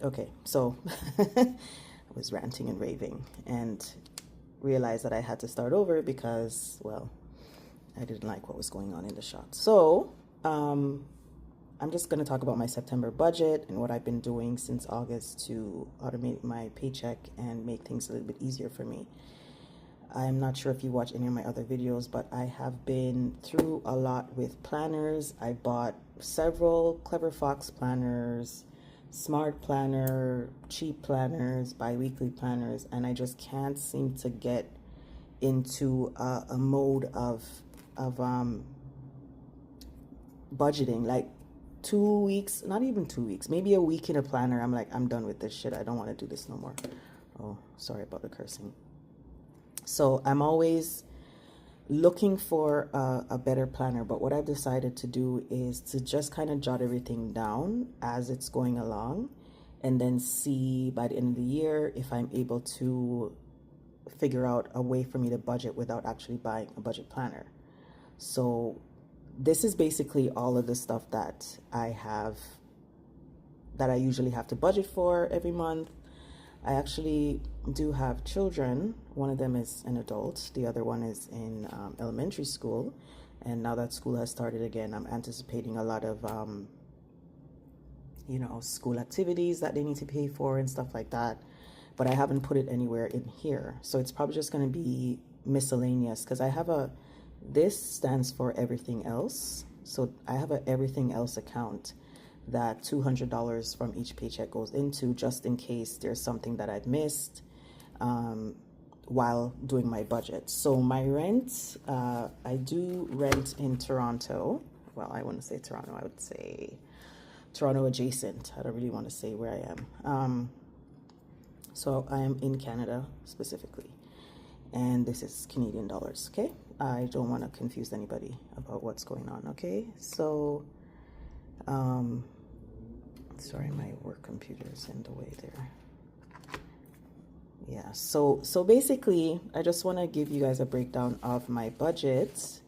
Okay, so I was ranting and raving and realized that I had to start over because, well, I didn't like what was going on in the shop. So, I'm just going to talk about my September budget and what I've been doing since August to automate my paycheck and make things a little bit easier for me. I'm not sure if you watch any of my other videos, but I have been through a lot with planners. I bought several Clever Fox planners, Smart Planner, cheap planners, bi-weekly planners, and I just can't seem to get into a mode of budgeting. Like 2 weeks, not even 2 weeks, maybe a week in a planner, I'm like, I'm done with this shit. I don't want to do this no more. Oh, sorry about the cursing. So I'm always looking for a better planner, but what I've decided to do is to just kind of jot everything down as it's going along and then see by the end of the year if I'm able to figure out a way for me to budget without actually buying a budget planner. So this is basically all of the stuff that I usually have to budget for every month. I actually do have children. One of them is an adult. The other one is in elementary school. And now that school has started again, I'm anticipating a lot of, school activities that they need to pay for and stuff like that. But I haven't put it anywhere in here. So it's probably just going to be miscellaneous because this stands for everything else. So I have a everything else account that $200 from each paycheck goes into just in case there's something that I've missed while doing my budget. So my rent, I do rent in Toronto. Well, I wouldn't say Toronto. I would say Toronto adjacent. I don't really want to say where I am. So I am in Canada specifically. And this is Canadian dollars, okay? I don't want to confuse anybody about what's going on, okay? So, sorry, my work computer is in the way there. Yeah, so basically, I just want to give you guys a breakdown of my budget.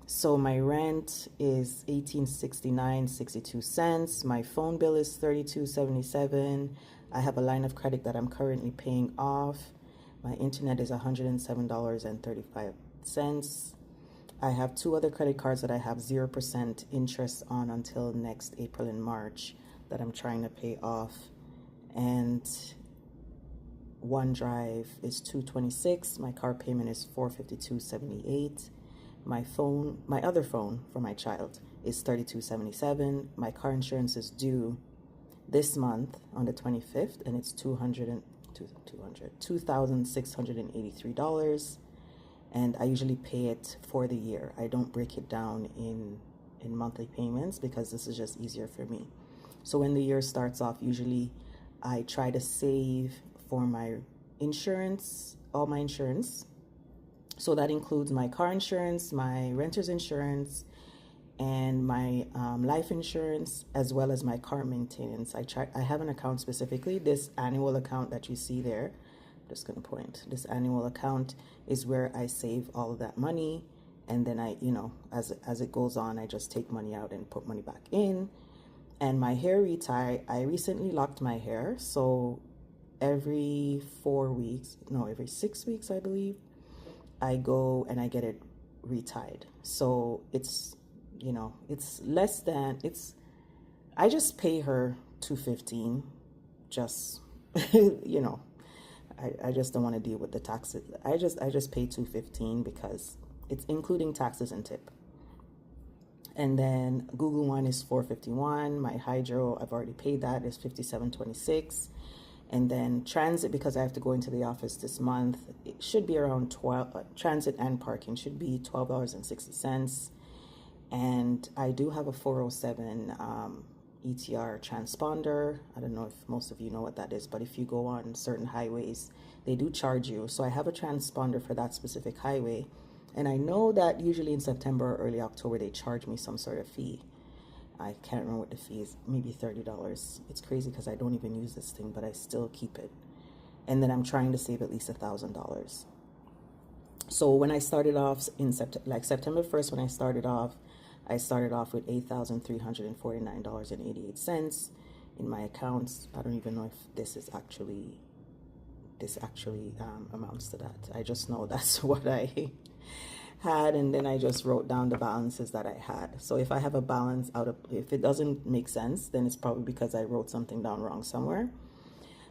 So my rent is $18.69.62. My phone bill is $32.77. I have a line of credit that I'm currently paying off. My internet is $107.35. I have two other credit cards that I have 0% interest on until next April and March that I'm trying to pay off. And OneDrive is $226. My car payment is $452.78. My other phone for my child is $32.77. My car insurance is due this month on the 25th, and it's $2,683, and I usually pay it for the year. I don't break it down in monthly payments because this is just easier for me. So when the year starts off, usually I try to save for my insurance, all my insurance. So that includes my car insurance, my renter's insurance, and my life insurance, as well as my car maintenance. I have an account specifically, this annual account that you see there. I'm just going to point. This annual account is where I save all of that money, and then as it goes on, I just take money out and put money back in. And my hair retie, I recently locked my hair, so every 6 weeks, I believe, I go and I get it retied. So it's less than, I just pay her $215, just, I just don't want to deal with the taxes. I just pay $215 because it's including taxes and tip. And then Google One is $451. My hydro, I've already paid that, is $57.26. And then transit, because I have to go into the office this month, it should be around transit and parking should be $12.60. And I do have a 407 ETR transponder. I don't know if most of you know what that is, but if you go on certain highways, they do charge you. So I have a transponder for that specific highway. And I know that usually in September or early October, they charge me some sort of fee. I can't remember what the fee is, maybe $30. It's crazy because I don't even use this thing, but I still keep it. And then I'm trying to save at least $1,000. So when I started off in September 1st, when I started off with $8,349.88. in my accounts. I don't even know if this actually amounts to that. I just know that's what I had, and then I just wrote down the balances that I had. So if I have a balance if it doesn't make sense, then it's probably because I wrote something down wrong somewhere.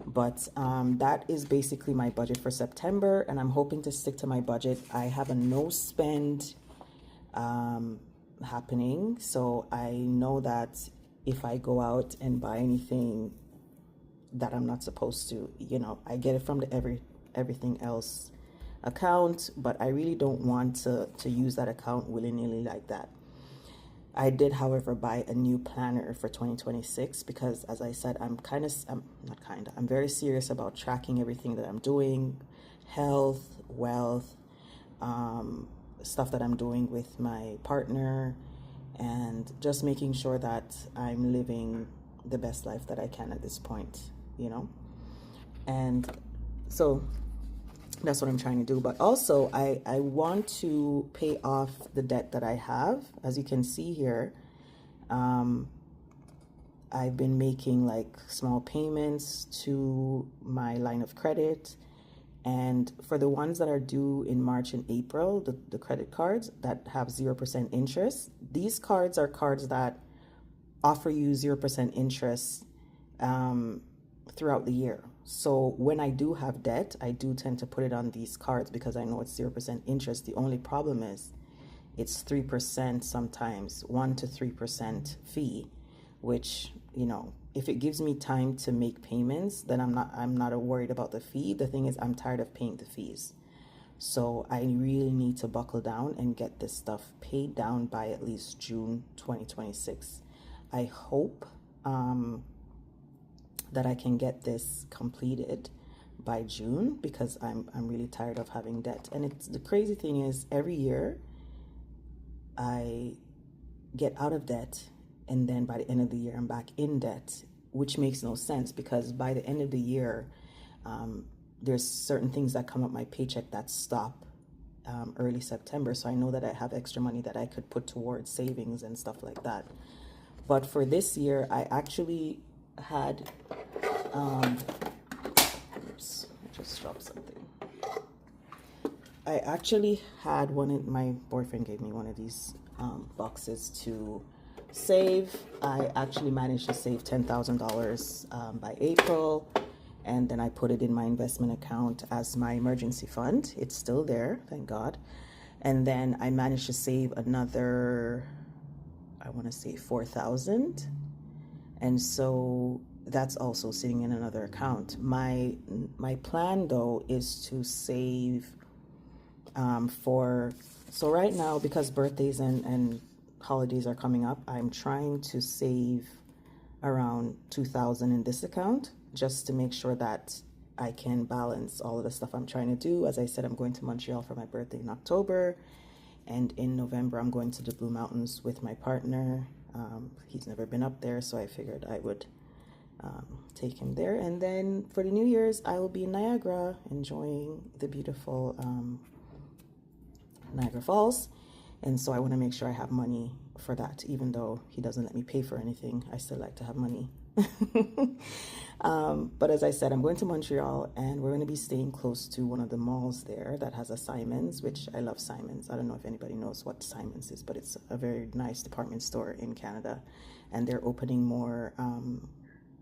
But that is basically my budget for September, and I'm hoping to stick to my budget. I have a no spend happening, so I know that if I go out and buy anything that I'm not supposed to, I get it from the everything else account, but I really don't want to use that account willy-nilly like that. I did, however, buy a new planner for 2026 because, as I said, I'm very serious about tracking everything that I'm doing, health, wealth, stuff that I'm doing with my partner, and just making sure that I'm living the best life that I can at this point, And so that's what I'm trying to do. But also, I want to pay off the debt that I have. As you can see here, I've been making like small payments to my line of credit. And for the ones that are due in March and April, the credit cards that have 0% interest, these cards are cards that offer you 0% interest throughout the year. So when I do have debt, I do tend to put it on these cards because I know it's 0% interest. The only problem is it's 3% sometimes, 1 to 3% fee, which, if it gives me time to make payments, then I'm not worried about the fee. The thing is, I'm tired of paying the fees. So I really need to buckle down and get this stuff paid down by at least June 2026. I hope that I can get this completed by June because I'm really tired of having debt. And the crazy thing is, every year I get out of debt, and then by the end of the year I'm back in debt, which makes no sense because by the end of the year there's certain things that come up my paycheck that stop early September. So I know that I have extra money that I could put towards savings and stuff like that. But for this year, I actually had oops, I just dropped something. I actually had my boyfriend gave me one of these boxes to save. I actually managed to save $10,000 by April, and then I put it in my investment account as my emergency fund. It's still there, thank God. And then I managed to save another, I want to say $4,000, and so that's also sitting in another account. My plan though is to save so right now, because birthdays and holidays are coming up, I'm trying to save around $2,000 in this account just to make sure that I can balance all of the stuff I'm trying to do. As I said, I'm going to Montreal for my birthday in October, and in November I'm going to the Blue Mountains with my partner. He's never been up there, so I figured I would take him there. And then for the New Year's, I will be in Niagara enjoying the beautiful Niagara Falls. And so I want to make sure I have money for that. Even though he doesn't let me pay for anything, I still like to have money. But as I said, I'm going to Montreal, and we're going to be staying close to one of the malls there that has a Simons, which I love Simons. I don't know if anybody knows what Simons is, but it's a very nice department store in Canada, and they're opening more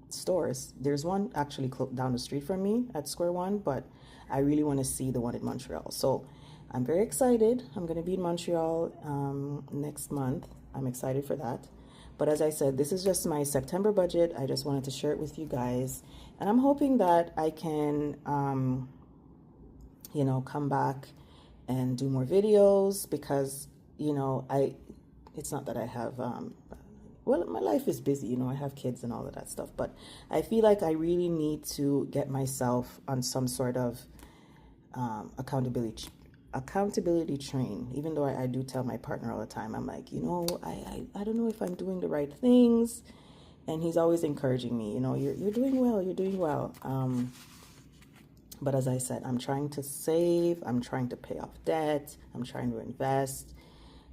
stores. There's one actually down the street from me at Square One, but I really want to see the one in Montreal. So I'm very excited. I'm going to be in Montreal next month. I'm excited for that. But as I said, this is just my September budget. I just wanted to share it with you guys. And I'm hoping that I can, come back and do more videos because, it's not that I have, my life is busy. I have kids and all of that stuff. But I feel like I really need to get myself on some sort of accountability train, even though I do tell my partner all the time, I'm like, I don't know if I'm doing the right things, and he's always encouraging me, you're doing well. But as I said, I'm trying to save, I'm trying to pay off debt, I'm trying to invest,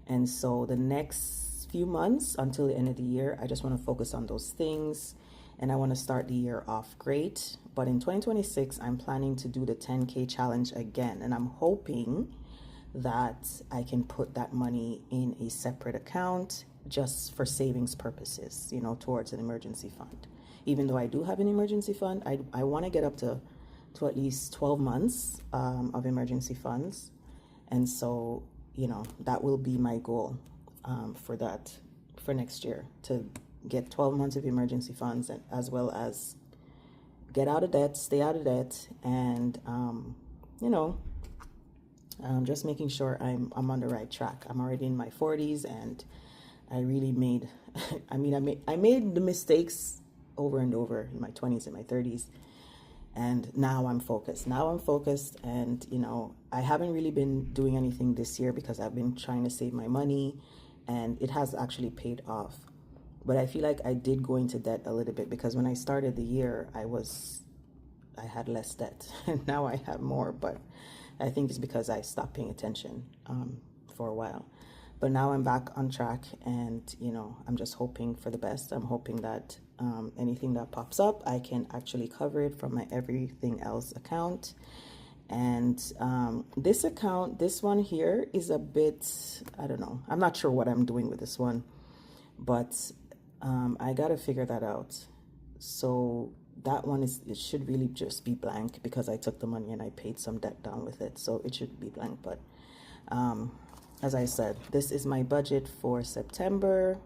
and so the next few months until the end of the year, I just want to focus on those things. and I want to start the year off great. But in 2026, I'm planning to do the 10K challenge again, and I'm hoping that I can put that money in a separate account just for savings purposes, you know, towards an emergency fund. Even though I do have an emergency fund, I want to get up to at least 12 months of emergency funds. And so, you know, that will be my goal for next year, to get 12 months of emergency funds, and as well as get out of debt, stay out of debt, and, you know, just making sure I'm on the right track. I'm already in my 40s, and I really made, I made the mistakes over and over in my 20s and my 30s. And now I'm focused. And, you know, I haven't really been doing anything this year because I've been trying to save my money, and it has actually paid off. But I feel like I did go into debt a little bit, because when I started the year, I had less debt, and now I have more. But I think it's because I stopped paying attention for a while. But now I'm back on track, and, you know, I'm just hoping for the best. I'm hoping that anything that pops up, I can actually cover it from my everything else account. And this account, this one here, is a bit, I don't know. I'm not sure what I'm doing with this one, but I got to figure that out. So that one it should really just be blank, because I took the money and I paid some debt down with it. So it should be blank. But as I said, this is my budget for September.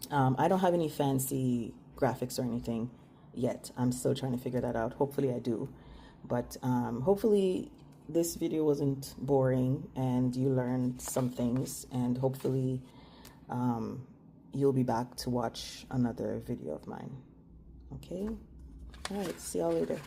I don't have any fancy graphics or anything yet. I'm still trying to figure that out. Hopefully I do. But hopefully this video wasn't boring and you learned some things, and hopefully you'll be back to watch another video of mine. Okay? All right. See y'all later.